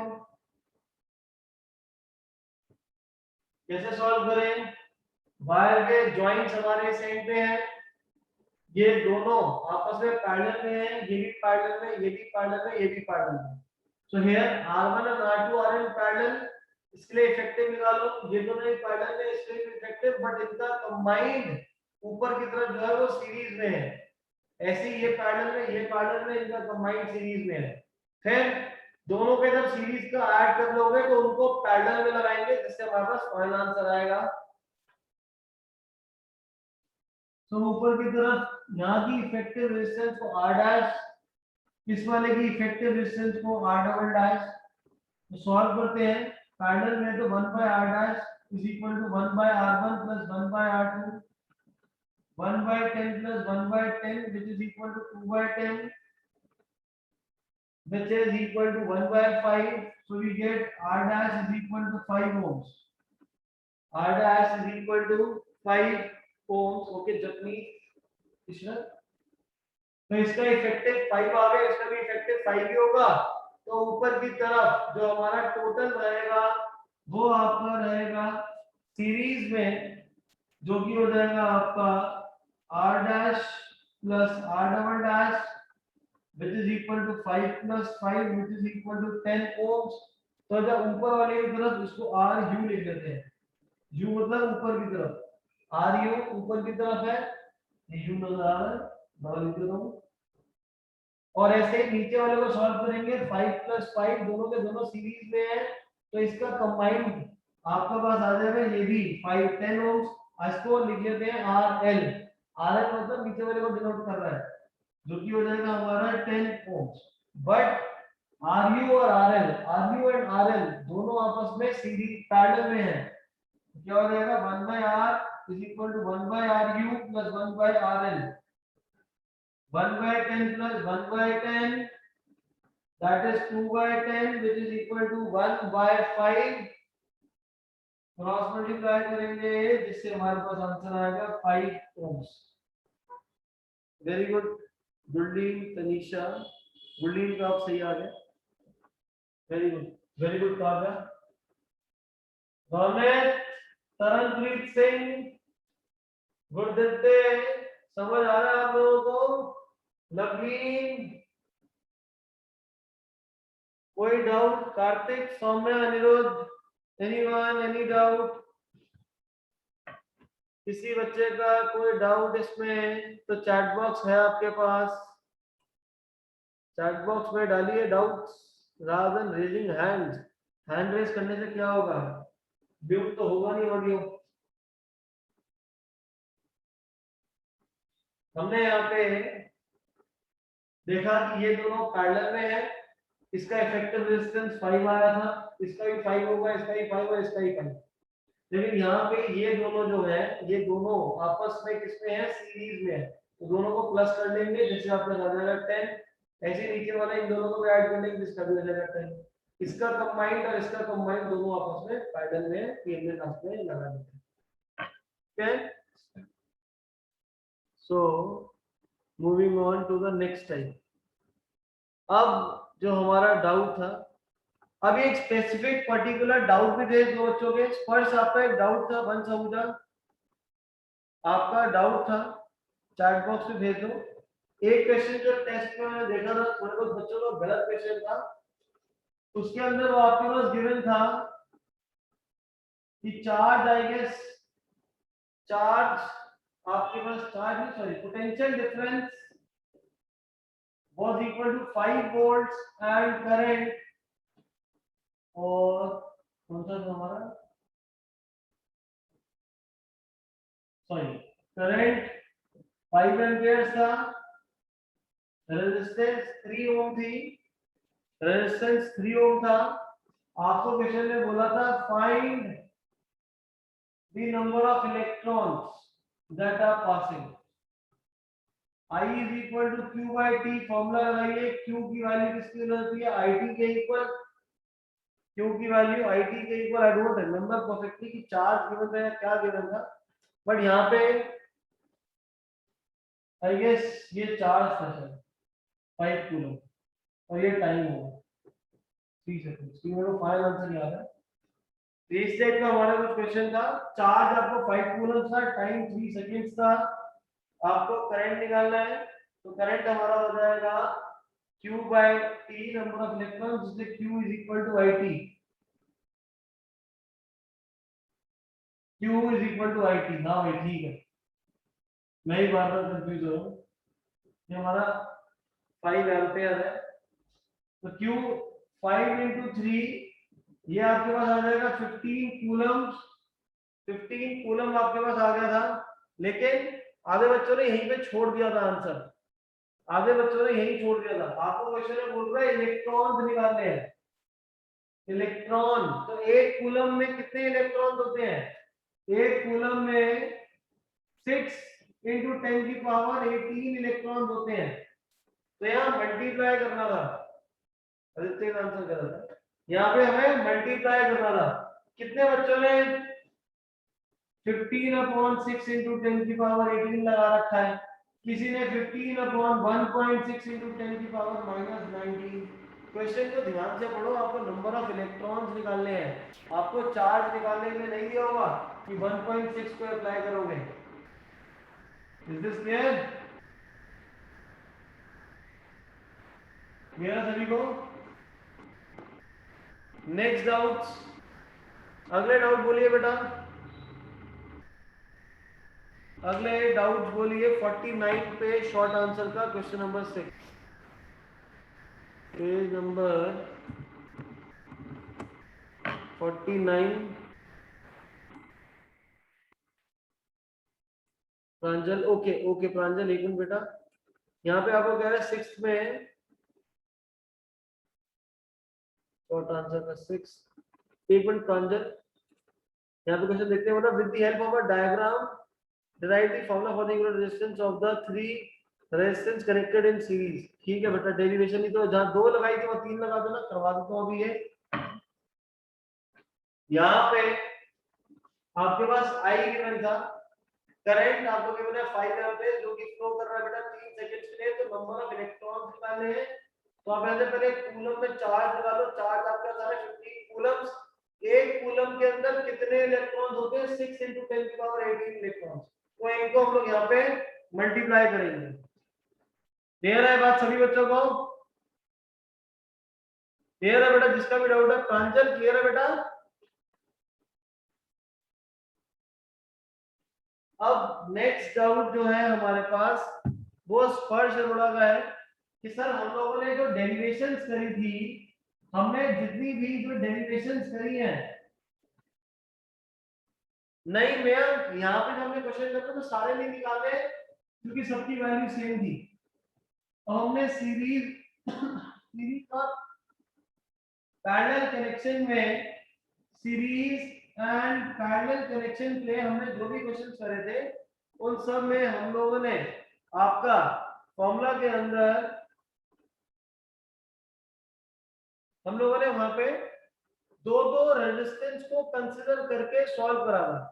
Speaker 1: कैसे सॉल्व करें? वायर के जॉइंट्स हमारे सेम पे हैं, ये दोनों आपस में पैरेलल में है, ये भी पैरेलल में, ये भी पैरेलल में, ये भी पैरेलल में। So here r1 and r2 are in parallel, इसके लिए इफेक्टिव निकालो। ये दोनों ही पैरेलल में, इसके लिए इफेक्टिव, बट इनका कंबाइंड ऊपर की तरफ जो है वो सीरीज में है। ऐसे ही ये पैरेलल में, ये पैरेलल में, इनका कंबाइंड सीरीज में है। फिर दोनों के जब सीरीज का ऐड कर लोगे तो उनको पैरेलल में लगाएंगे, जिससे हमारे पास फाइनल आंसर आएगा। तो ऊपर की तरफ यहाँ की इफेक्टिव रेजिस्टेंस को r डैश, इस वाले की इफेक्टिव रेजिस्टेंस को r डबल डैश। तो सॉल्व करते हैं। पैरेलल में तो 1/r dash is equal to 1/r1 plus 1/r2, 1/10 plus 1/10 which is equal to 2/10। which is equal to 1 by 5. So we get R dash is equal to 5 ohms. R dash is equal to 5 ohms. Okay, Japni Krishna. तो इसका effective 5 आ गया, इसका भी effective 5 ही होगा। तो ऊपर की तरफ जो हमारा टोटल रहेगा वो आपका रहेगा सीरीज में, जो कि हो जाएगा आपका R dash plus R double dash which is equal to 5 plus 5 which is equal to 10 ohms। तो जब ऊपर वाले की तरफ इसको RU लिख देते हैं, U मतलब ऊपर की तरफ, RU ऊपर की तरफ है, U नजर आ रहा है, डबल लिख देता हूं। और ऐसे ही नीचे वाले को सॉल्व करेंगे, 5 प्लस 5 दोनों के दोनों सीरीज में है, तो इसका कंबाइंड आपके पास आ जाएगा ये भी 5 10 ओम्स। इसको लिख लेते हैं RL। RL मतलब नीचे वाले को डिनोट कर रहा है, जो कि हो जाएगा हमारा 10 ओम्स। बट RU और RL, RU एंड RL दोनों आपस में सीरीज पैरेलल में है। क्या हो जाएगा 1 by R is equal to 1 by RU plus 1 by RL। 1 by 10 plus 1 by 10 that is 2 by 10 which is equal to 1 by 5। Cross multiply करेंगे जिससे हमारे पास आंसर आएगा 5 ohms। Very good Gurleen Tanisha, Gurleen का आप सही आ गया, वेरी गुड काव्या, रोनित, तरनप्रीत सिंह, गुरदित्ते, समझ आ रहा है आप लोगों को? नवीन, कोई doubt? Kartik, Saumya, Aniruddh, anyone any doubt? किसी बच्चे का कोई डाउट इसमें तो चैट बॉक्स है आपके पास, चैट बॉक्स में डालिए doubts rather than raising hand. Hand raise करने से क्या होगा, म्यूट तो होगा नहीं ऑडियो। हमने यहाँ पे देखा कि ये दोनों पैरेलल में है, इसका इफेक्टिव रेजिस्टेंस 5 आया था, इसका भी 5 होगा, इसका भी 5 और इसका भी 5। लेकिन यहाँ पे ये दोनों जो है ये दोनों आपस में किसमें है, सीरीज में है, तो दोनों को प्लस कर लेंगे जिससे आपका आ जाएगा 10। ऐसे नीचे वाला इन दोनों को ऐड कर लेंगे जिसका भी हो जाएगा 10। इसका कंबाइंड और इसका कंबाइंड दोनों आपस में पैरेलल में है, ये हमने आपने लगा दिया। Okay, so moving on to the next type. अब जो हमारा डाउट था, अब एक स्पेसिफिक पर्टिकुलर डाउट भी दे दो बच्चों के। स्पर्श आपका एक डाउट था, वंश आहूजा आपका डाउट था, चैट बॉक्स में भेज दो। एक क्वेश्चन जो टेस्ट में मैंने देखा था, थोड़े बहुत बच्चों का गलत क्वेश्चन था, उसके अंदर वो आपके पास गिवन था कि चार्ज, आई गेस चार्ज आपके पास, चार्ज नहीं sorry, potential difference was equal to 5 volts and current, और कौन सा था हमारा, सॉरी करंट 5 एम्पियर था, रेजिस्टेंस 3 ओम थी, रेजिस्टेंस 3 ओम था। आपको क्वेश्चन में बोला था find the number of electrons that are passing. I is equal to Q by T, formula लगाइए, Q की वैल्यू किसकी होती है, IT के इक्वल, Q की वैल्यू IT के equal. I don't remember perfectly कि चार्ज गिवन था या क्या गिवन था, बट यहाँ पे आई गेस ये चार्ज था सर 5 कूलम, और ये टाइम होगा 3 सेकंड्स की, मेरे को फाइनल आंसर याद है। तो इस टाइप का हमारा कुछ क्वेश्चन था, चार्ज आपको 5 कूलम था, टाइम 3 सेकंड्स था, आपको करंट निकालना है, तो करंट हमारा हो जाएगा Q by T number of electron, जिससे Q is equal to IT, Q is equal to IT ना भाई, ठीक है, मैं ही बार बार कंफ्यूज हो रहा हूँ। ये हमारा 5 एम्पियर है, तो Q 5 into 3, ये आपके पास आ जाएगा 15 कूलम। 15 कूलम आपके पास आ गया था, लेकिन आधे बच्चों ने यहीं पे छोड़ दिया था आंसर, आधे बच्चों ने यहीं छोड़ दिया था। आपको क्वेश्चन में बोल रहा है इलेक्ट्रॉन निकालने हैं, इलेक्ट्रॉन, तो एक कूलम में कितने इलेक्ट्रॉन होते हैं, एक कूलम में 6 into 10 की पावर 18 इलेक्ट्रॉन होते हैं, तो यहाँ मल्टीप्लाई करना था, आदित्य ने आंसर करा था। यहाँ पे हमें मल्टीप्लाई करना था। कितने बच्चों ने 15/6 into 10 की पावर 18 लगा रखा है? किसी ने 15/1.6 into 10 की पावर -19। क्वेश्चन को ध्यान से पढ़ो, आपको नंबर ऑफ इलेक्ट्रॉन्स निकालने हैं, आपको चार्ज निकालने के लिए नहीं दिया होगा कि 1.6 को अप्लाई करोगे। Is this clear? मेरा सभी को नेक्स्ट डाउट्स, अगले डाउट बोलिए बेटा, अगले डाउट बोलिए। 49 पे शॉर्ट आंसर का क्वेश्चन नंबर 6, पेज नंबर 49। प्रांजल, ओके ओके प्रांजल, एक मिनट बेटा, यहाँ पे आपको कह रहा है 6 में शॉर्ट आंसर का 6। एक मिनट प्रांजल, यहाँ पे क्वेश्चन देखते हैं। मतलब with the help of a diagram derive the formula for the equivalent resistance of the 3 resistance connected in series. ठीक है बेटा, डेरिवेशन ही तो जहाँ 2 लगाई थी वो 3 लगा दो ना, करवा देता हूँ अभी ये। यहाँ पे आपके पास आई गिवन था, करंट आपको गिवन है 5 एम्पीयर जो कि फ्लो कर रहा है बेटा 3 सेकंड्स के लिए। तो नंबर ऑफ इलेक्ट्रॉन्स निकालने हैं, तो आप ऐसे पहले कूलम में चार्ज निकालो। चार्ज आपका सारे 15 कूलम्स। एक कूलम के अंदर कितने इलेक्ट्रॉन्स होते हैं? 6 × 10 की पावर 18 इलेक्ट्रॉन्स। तो इनको हम लोग यहाँ पे मल्टीप्लाई करेंगे। क्लियर है बात सभी बच्चों को? क्लियर है बेटा? जिसका भी डाउट है, प्रांजल क्लियर है बेटा? अब नेक्स्ट डाउट जो है हमारे पास वो स्पर्श अरोड़ा का है कि सर हम लोगों ने जो डेरिवेशंस करी थी, हमने जितनी भी जो डेरिवेशंस करी हैं, नहीं मैं यहाँ पे जब हमने क्वेश्चन करते तो सारे नहीं निकाले क्योंकि सबकी वैल्यू सेम थी। और हमने सीरीज और पैरेलल कनेक्शन में, सीरीज एंड पैरेलल कनेक्शन पे हमने जो भी क्वेश्चन करे थे उन सब में हम लोगों ने आपका फॉर्मूला के अंदर हम लोगों ने वहां पे दो रेजिस्टेंस को कंसीडर करके सॉल्व करा था।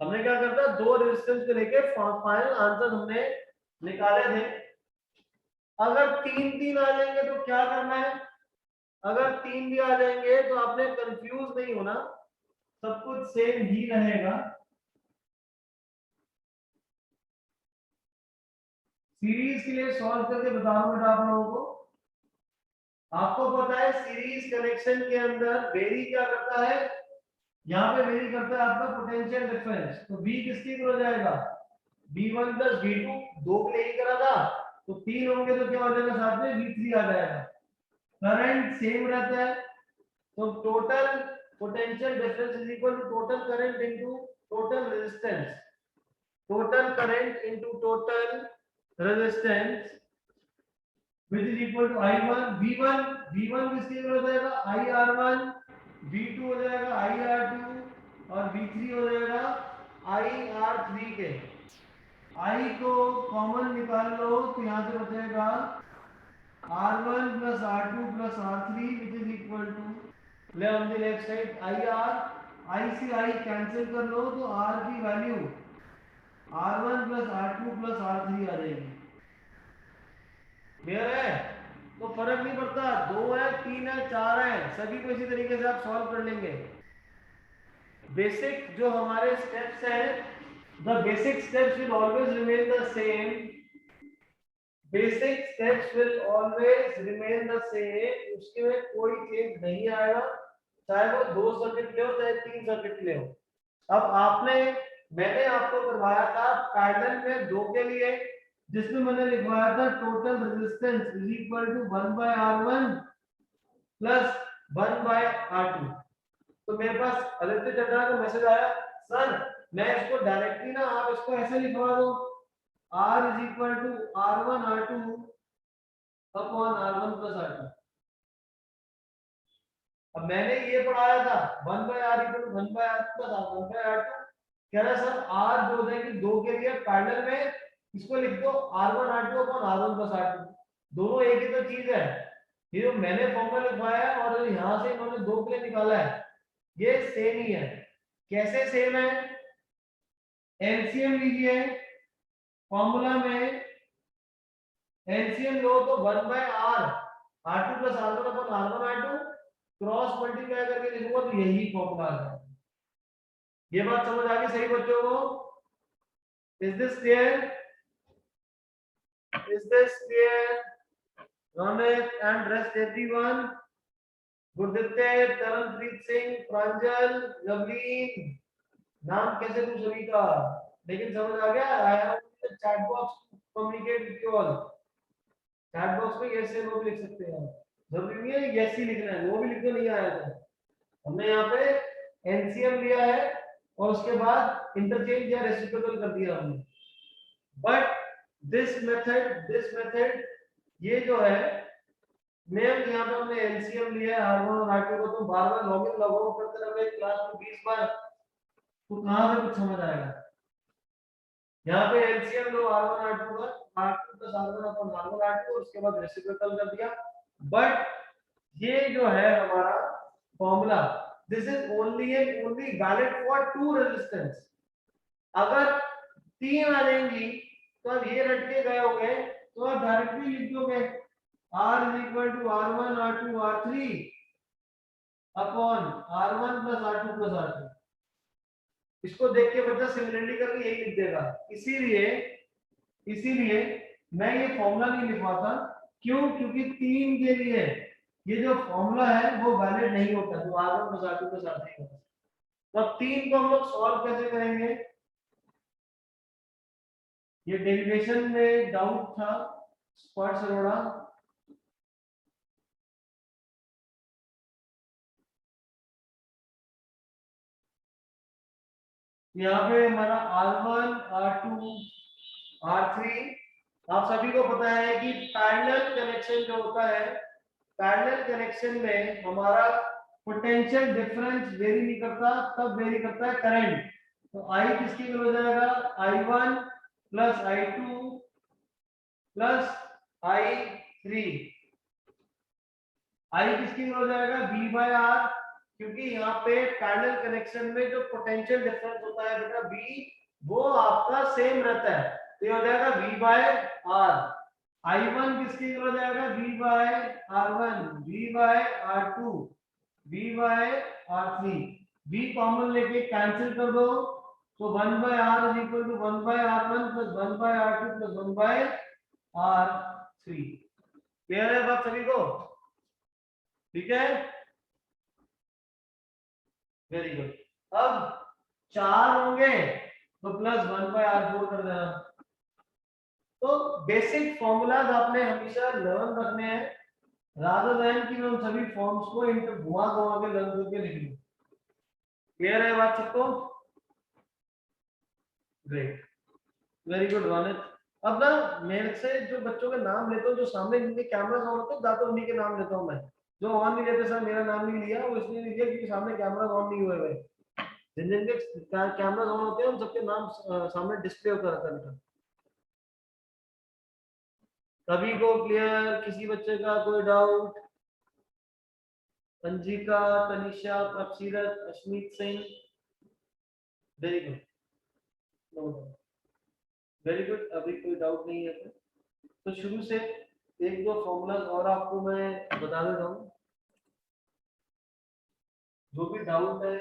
Speaker 1: हमने क्या करता, 2 रेजिस्टेंस को लेके फाइनल आंसर हमने निकाले थे। अगर 3 आ जाएंगे तो क्या करना है? अगर 3 भी आ जाएंगे तो आपने कंफ्यूज नहीं होना, सब कुछ सेम ही रहेगा। सीरीज के लिए सॉल्व करके बता रहा हूं बेटा आप लोगों को। आपको पता है सीरीज कनेक्शन के अंदर वेरी क्या करता है? यहाँ पे वेरी करता है आपका पोटेंशियल डिफरेंस। तो V किसकी हो जाएगा? V1 + V2, 2 के लिए ही करा था, तो 3 होंगे तो क्या हो जाएगा? साथ में V3 आ जाएगा। करंट सेम रहता है, तो total potential difference is equal to total current into total resistance. Total current into total resistance which is equal to I1 V1 किसके इक्वल हो जाएगा? IR1, V2 हो जाएगा IR2 और V3 हो जाएगा IR3 के। I को कॉमन निकाल लो तो यहाँ से बचेगा R1 + R2 + R3 which is equal to, ले on the left side IR, I से I कैंसिल कर लो तो R की वैल्यू R1 + R2 + R3 आ जाएगी। क्लियर है? तो फर्क नहीं पड़ता 2 है 3 है 4 है, सभी को इसी तरीके से आप सॉल्व कर लेंगे। बेसिक जो हमारे स्टेप्स हैं, the basic steps will always remain the same. Basic steps will always remain the same, उसके में कोई चेंज नहीं आएगा, चाहे वो 2 सर्किट ले हो चाहे 3 सर्किट ले हो। अब मैंने आपको करवाया था पैरेलल में 2 के लिए, जिसमें मैंने लिखवाया था total resistance is equal to 1/R1 plus 1/R2। तो मेरे पास आदित्य चड्ढा का मैसेज आया, सर मैं इसको डायरेक्टली ना, आप इसको ऐसे लिखवा दो R is equal to R1 R2 upon R1 plus R2। अब मैंने ये पढ़ाया था 1/R equal to 1/R plus 1/R2। कह रहा सर R जो है कि 2 के लिए पैरेलल में इसको लिख दो R1 R2 upon R1 plus R2। दोनों एक ही तो चीज है। ये जो मैंने फॉर्मूला लिखवाया है और यहाँ से इन्होंने 2 के लिए निकाला है, ये सेम ही है। कैसे सेम है? एलसीएम लीजिए, फॉर्मूला में एलसीएम लो तो 1/r, r2 plus r1 अपन r1 r2 क्रॉस मल्टीप्लाई करके लिखूंगा तो यही फॉर्मूला है। ये बात समझ आ गई सही बच्चों को? Is this clear? Is this clear? Ronak and rest everyone. Gurditya, Taranpreet Singh, Pranjal, Lovleen, नाम कैसे तुम सभी का, लेकिन समझ आ गया? I have chat box to communicate with you all. Chat box में यस या नो भी लिख सकते हैं, जरूरी नहीं है यस ही लिखना है, नो भी लिखना नहीं आया तो। हमने यहाँ पे एनसीएम लिया है और उसके बाद इंटरचेंज या रेसिप्रोकल कर दिया हमने। बट दिस मेथड ये जो है मैम, यहाँ पे हमने एलसीएम लिया है R1 और R2 को, तुम बार बार लॉग इन लॉग आउट करते रहोगे क्लास में 20 बार, तो कहाँ से कुछ समझ आएगा? यहाँ पे एलसीएम लो R1 R2 का, R2 प्लस R1 अपन R1 R2 उसके बाद रेसिप्रोकल कर दिया। बट ये जो है हमारा formula, this is only and only valid for 2 resistance. अगर 3 आ जाएंगी तो अब ये रट के गए होंगे, तो आप डायरेक्टली लिख दोगे R is equal to R1 R2 R3 upon R1 plus R2 plus R3। इसको देख के बच्चा सिमिलरिटी करके यही लिख देगा। इसीलिए मैं ये फॉर्मूला नहीं लिखवाता। क्यों? क्योंकि 3 के लिए ये जो फॉर्मूला है वो वैलिड नहीं होता, जो R1 plus R2 plus R3 होता है। तो अब 3 को हम लोग सॉल्व कैसे करेंगे? ये डेरिवेशन में डाउट था स्पॉट सरोड़ा, यहाँ पे हमारा R1 R2 R3, आप सभी को पता है कि पैरेलल कनेक्शन जो होता है, पैरेलल कनेक्शन में हमारा पोटेंशियल डिफरेंस वेरी नहीं करता, तब वेरी करता है करंट। तो I किसकी हो जाएगा? I1 plus I2 plus I3। I किसकी हो जाएगा? V/R, क्योंकि यहाँ पे पैरेलल कनेक्शन में जो पोटेंशियल डिफरेंस होता है बेटा V, वो आपका सेम रहता है, तो ये हो जाएगा V/R। I1 किसकी हो जाएगा? V/R1, V/R2, V/R3। V common लेके कैंसिल कर दो, तो 1/R is equal to 1/R1 plus 1/R2 plus 1/R3। Clear है बात सभी को? ठीक है, वेरी गुड। अब 4 होंगे तो प्लस 1/R4 कर देना। तो बेसिक फॉर्मूलाज आपने हमेशा लर्न रखने हैं, रादर देन कि हम सभी फॉर्म्स को इंटर घुमा घुमा के लर्न करके लिख लें। क्लियर है बात सबको? Great, very good Ronit. अब ना मेरे से जो बच्चों के नाम लेते हो, जो सामने जिनके कैमरा ऑन होते हैं, ज्यादा उन्हीं के नाम लेता हूँ मैं। जो ऑन नहीं लेते सर मेरा नाम नहीं लिया, वो इसलिए नहीं लिया क्योंकि सामने कैमरा ऑन नहीं हुए हुए। जिन जिन के कैमरा ऑन होते हैं उन सबके नाम सामने डिस्प्ले होता रहता है। सभी को क्लियर? किसी बच्चे का कोई डाउट? अंजिका, तनिषा, प्रपसीरत, Ashmeet Singh, very good, no doubt, very good. अभी कोई डाउट नहीं है तो शुरू से 1-2 फॉर्मूला और आपको मैं बता देता हूँ। जो भी डाउट है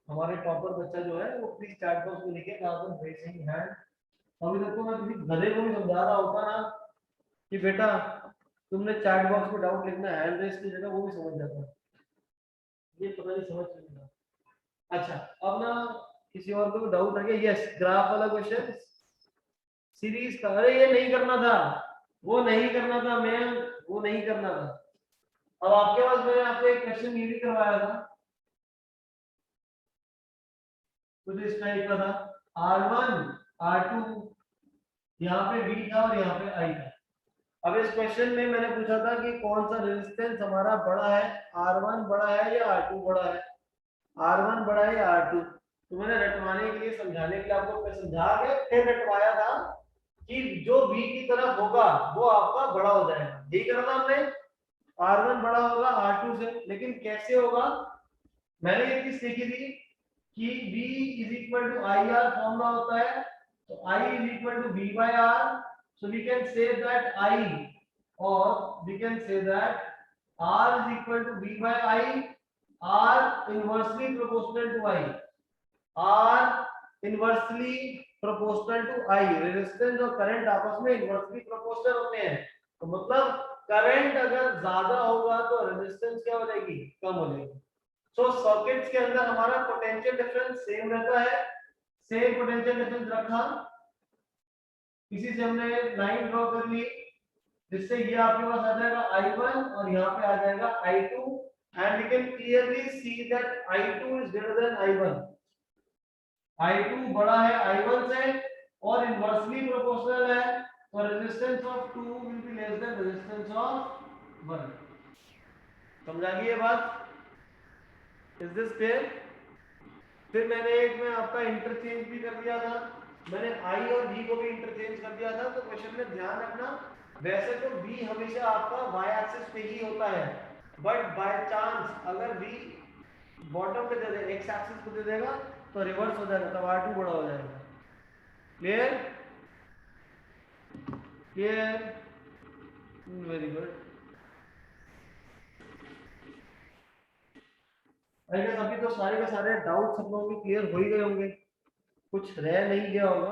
Speaker 1: हमारे टॉपर बच्चा जो है वो प्लीज चैट बॉक्स में लिखे, रेजिंग हैंड। अभी तक तो मैं किसी गधे को भी समझा रहा होता ना कि बेटा तुमने चैट बॉक्स में डाउट लिखना है, हैंड रेज की जगह, वो भी समझ जाता है। ये पता नहीं समझ नहीं आता। अच्छा, अब ना किसी और को डाउट है? यस, ग्राफ वाला क्वेश्चन सीरीज का, अरे ये नहीं करना था, वो नहीं करना था मैम, वो नहीं करना था। अब आपके पास मैंने आपको एक क्वेश्चन ये भी करवाया था, कुछ इस टाइप का था, R1 R2, यहाँ पे V था और यहाँ पे I था। अब इस क्वेश्चन में मैंने पूछा था कि कौन सा रेजिस्टेंस हमारा बड़ा है, R1 बड़ा है या R2 बड़ा है, R1 बड़ा है या R2। तो मैंने रटवाने के लिए, समझाने के लिए आपको समझा के फिर रटवाया था कि जो V की तरफ होगा वो आपका बड़ा हो जाएगा। यही करा था हमने। R1 बड़ा होगा R2 से, लेकिन कैसे होगा? मैंने ये चीज सीखी थी कि V is equal to I R formula होता है, तो I is equal to V by R, so we can say that I, or we can say that R is equal to V by I, R inversely proportional to I, R inversely proportional to I, resistance और current आपस में inversely proportional होते हैं, तो मतलब current अगर ज्यादा होगा तो रेजिस्टेंस क्या हो जाएगी? कम हो जाएगी। सो सर्किट्स के अंदर हमारा पोटेंशियल डिफरेंस सेम रहता है, सेम पोटेंशियल डिफरेंस रखा, इसी से हमने लाइन ड्रॉ कर ली, जिससे ये आपके पास आ जाएगा I1 और यहाँ पे आ जाएगा I2, and we can clearly see that I2 is greater than I1, I2 बड़ा है I1 से और इनवर्सली प्रोपोर्शनल है, तो resistance of 2 will be less than resistance of 1। समझा गई ये बात? Is this clear? फिर मैंने एक में आपका इंटरचेंज भी कर दिया था, मैंने I और V को भी इंटरचेंज कर दिया था, तो क्वेश्चन में ध्यान रखना, वैसे तो V हमेशा आपका y एक्सिस पे ही होता है, बट बाय चांस अगर V बॉटम पे दे दे, x एक्सिस पे दे देगा तो रिवर्स हो जाएगा, तब R2 बड़ा हो जाएगा। Clear? Clear? Very good. I guess अभी तो सारे के सारे डाउट सब लोगों के क्लियर हो ही गए होंगे, कुछ रह नहीं गया होगा।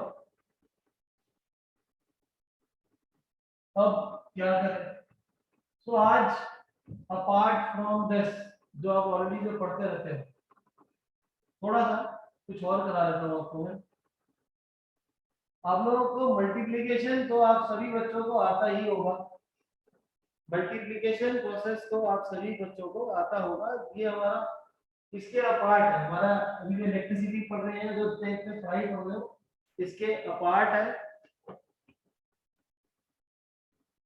Speaker 1: अब क्या करें? तो आज अपार्ट फ्रॉम दिस, जो आप ऑलरेडी जो पढ़ते रहते हैं, थोड़ा सा कुछ और करा देता हूँ आपको मैं। आप लोगों को मल्टीप्लिकेशन तो आप सभी बच्चों को आता ही होगा, मल्टीप्लिकेशन प्रोसेस तो आप सभी बच्चों को आता होगा। ये हमारा इसके अपार्ट है, हमारा अभी जो इलेक्ट्रिसिटी पढ़ रहे हैं, जो टेंथ पढ़ाई पढ़ रहे हो, इसके अपार्ट है।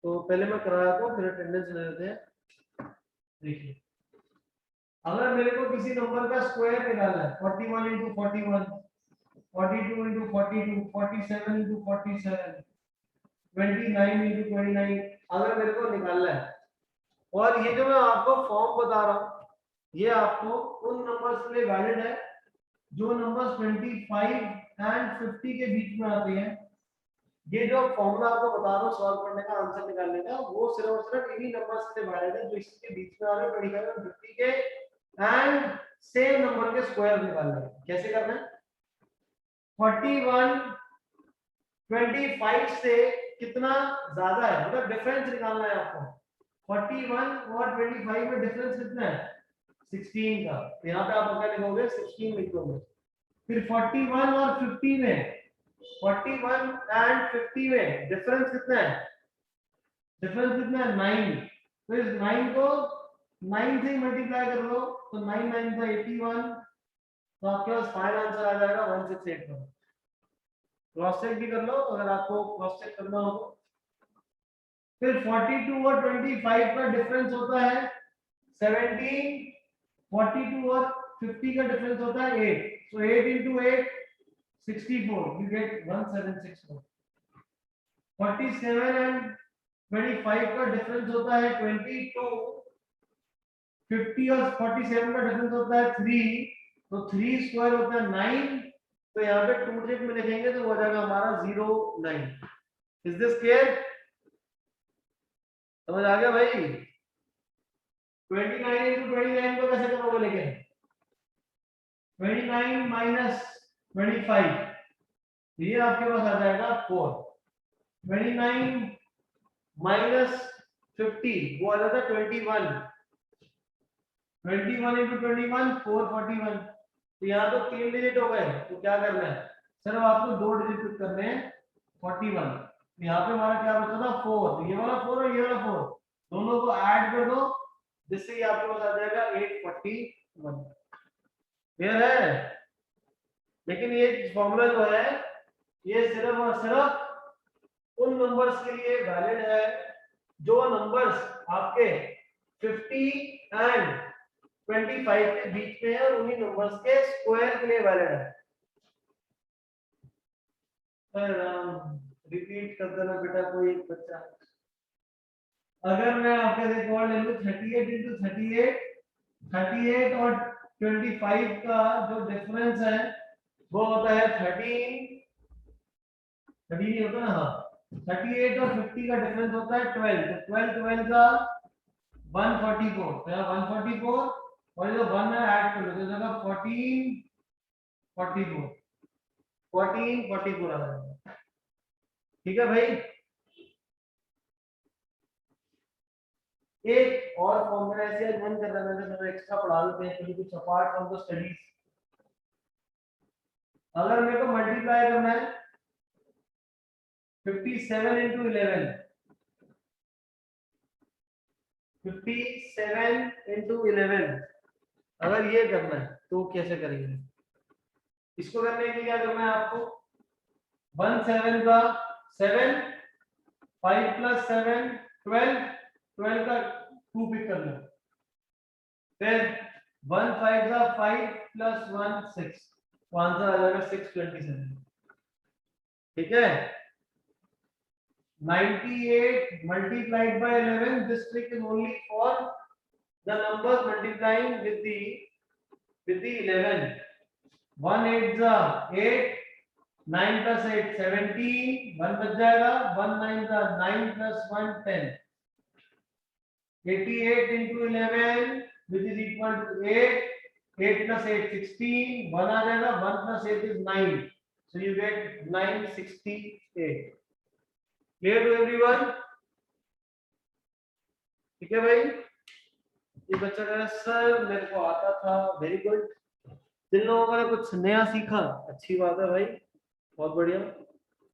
Speaker 1: तो पहले मैं कराया था, फिर अटेंडेंस ले लेते हैं। देखिए, अगर मेरे को किसी नंबर का स्क्वायर निकालना है, 41 into 41, 42 into 42, 47 into 47, 29 into 29, अगर मेरे को निकालना है, और ये जो मैं आपको फॉर्म बता रहा हूँ, ये आपको उन नंबर्स के लिए वैलिड है जो नंबर्स 25 एंड 50 के बीच में आते हैं। ये जो फॉर्मूला आपको बता रहा हूँ सॉल्व करने का, आंसर निकालने का, वो सिर्फ और सिर्फ इन्हीं नंबर्स के लिए वैलिड है जो इसके बीच में आ रहे हैं, 25 और 50 के, एंड सेम नंबर के स्क्वायर निकालना है। कैसे करना है? 41 25 से कितना ज्यादा है, मतलब डिफरेंस निकालना है आपको। 41 और 25 में डिफरेंस कितना है? 16 का, यहाँ पे आप क्या लिखोगे? 16 लिखोगे। फिर 41 और 50 में, 41 एंड 50 में डिफरेंस कितना है? डिफरेंस कितना है? 9। तो इस 9 को 9 से मल्टीप्लाई कर लो, तो 9 9 का 81, तो आपके पास फाइनल आंसर आ जाएगा 1681। क्रॉस चेक भी कर लो अगर आपको क्रॉस चेक करना हो। फिर 42 और 25 का डिफरेंस होता है 17, 42 और 50 का डिफरेंस होता है 8, so 8 into 8 64, you get 1764। 47 and 25 का डिफरेंस होता है 22, 50 और 47 का डिफरेंस होता है 3, तो 3 स्क्वायर होता है 9, तो यहाँ पे 2 ट्रिक में लिखेंगे तो हो जाएगा हमारा 09। Is this clear? समझ आ गया भाई? 29 into 29 को कैसे करोगे? लेकिन 29 minus 25, ये आपके पास आ जाएगा 4। 29 minus 50 वो आ जाता है 21। 21 into 21 441, तो यहाँ तो 3 डिजिट हो गए, तो क्या करना है? सिर्फ आपको 2 डिजिट करने हैं 41। यहाँ पे हमारा क्या बचा था? 4, ये वाला 4 और ये वाला 4, दोनों को ऐड कर दो, जिससे ये आपके पास आ जाएगा 841। क्लियर है? लेकिन ये फॉर्मूला जो है ये सिर्फ और सिर्फ उन नंबर्स के लिए वैलिड है जो नंबर्स आपके 50 एंड 25 के बीच में है, और उन्हीं नंबर्स के स्क्वायर के लिए वैलिड है। रिपीट कर देना बेटा कोई एक बच्चा। अगर मैं आपका रिकॉर्ड ले लूं 38 इंटू 38, 38 और 25 का जो डिफरेंस है वो होता है 13, 13 ही होता है ना, हाँ 38 और 50 का डिफरेंस होता है 12, तो 12 12 का 144, तो यहाँ 144 और जो 1 है ऐड कर लो तो जगह 14 44, 14 44 आ जाएगा। ठीक है भाई, एक और फॉर्मूला ऐसे आज मन कर रहा है मैं एक्स्ट्रा पढ़ा देते हैं कभी कुछ अपार्ट फ्रॉम द स्टडीज। अगर मेरे को मल्टीप्लाई करना है 57 इंटू 11, 57 इंटू 11 अगर ये करना है तो कैसे करेंगे? इसको करने के लिए क्या करना है आपको, 1 7 का 7, 5 प्लस 7 12, 12 का 2 पिक कर लो, फिर 1 5 का 5 प्लस 1 6, तो आंसर आ जाएगा 627। ठीक है, 98 multiplied by 11, this trick is only for the numbers multiplying with the 11, 1 8 जा 8, 9 plus 8 17, 1 बच जाएगा, 1 9 जा 9 plus 1 10, 88 into 11 which is equal to 8, 8 plus 8 16, 1 आ जाएगा, 1 plus 8 is 9, so you get 968। clear to everyone? ठीक है भाई, ये बच्चा कह रहा है सर मेरे को आता था, वेरी गुड। जिन लोगों ने कुछ नया सीखा अच्छी बात है भाई, बहुत बढ़िया।